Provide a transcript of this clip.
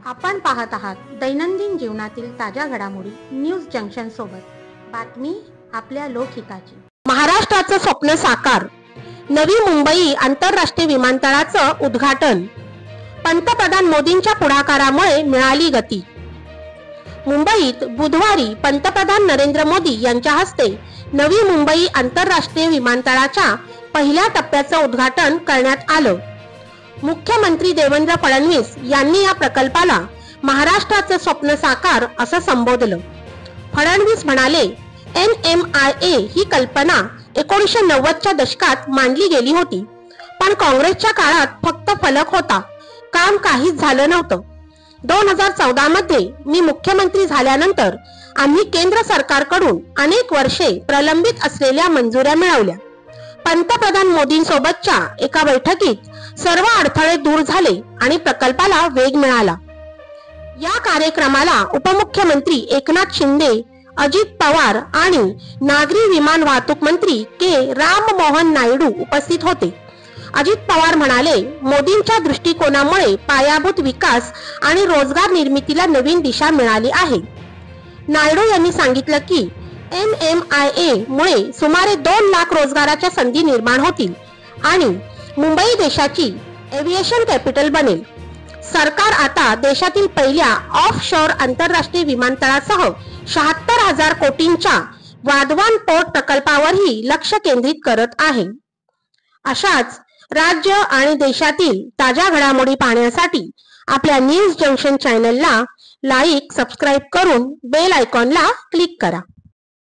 आपण पाहत आहात दैनंदिन जीवनातील ताज्या घडामोडी न्यूज जंक्शन सोबत। बातमी आपल्या लोकहिताची। महाराष्ट्राचं स्वप्न साकार, नवी मुंबई आंतरराष्ट्रीय विमानतळाचं उद्घाटन। पंतप्रधान मोदींच्या पुढाकारामुळे मिळाली गती। मुंबईत बुधवारी पंतप्रधान नरेंद्र मोदी यांच्या हस्ते नवी मुंबई आंतरराष्ट्रीय विमानतळाच्या पहिल्या टप्प्याचं उद्घाटन करण्यात आलं। मुख्यमंत्री देवेंद्र फडणवीस यांनी या प्रकल्पाला महाराष्ट्राचं स्वप्न साकार असं संबोधलं। फडणवीस म्हणाले, NMIA ही कल्पना 1990च्या दशकात मांडली गेली होती, पण काँग्रेसच्या काळात फक्त फलक होता, काम काहीच झालं नव्हतं। 2014 मध्ये मी मुख्यमंत्री झाल्यानंतर आम्ही केंद्र सरकारकडून अनेक वर्षे प्रलंबित असलेल्या मंजुऱ्या मिळवल्या। पंतप्रधान मोदींसोबतच्या एका बैठकीत सर्व अडथळे दूर झाले आणि प्रकल्पाला वेग मिळाला। या कार्यक्रमाला उपमुख्यमंत्री एकनाथ शिंदे, अजित पवार आणि नागरी विमान वाहतूक मंत्री के राममोहन नायडू उपस्थित होते। अजित पवार म्हणाले, मोदींच्या दृष्टिकोनामुळे पायाभूत विकास आणि रोजगार निर्मितीला नवीन दिशा मिळाली आहे। नायडू यांनी सांगितलं की NMIA मुळे सुमारे 2 लाख रोजगाराच्या संधी निर्माण होतील आणि मुंबई देशाची एव्हिएशन कॅपिटल बनेल। सरकार आता देशातील पहिल्या ऑफशोर आंतरराष्ट्रीय विमानतळासह 76,000 कोटींच्या वाधवान पोर्ट प्रकल्पावरही लक्ष केंद्रित करत आहे। अशाच राज्य आणि देशातील ताज्या घडामोडी पाहण्यासाठी आपल्या न्यूज जंक्शन चॅनलला लाईक, सबस्क्राइब करून बेल आयकॉनला क्लिक करा।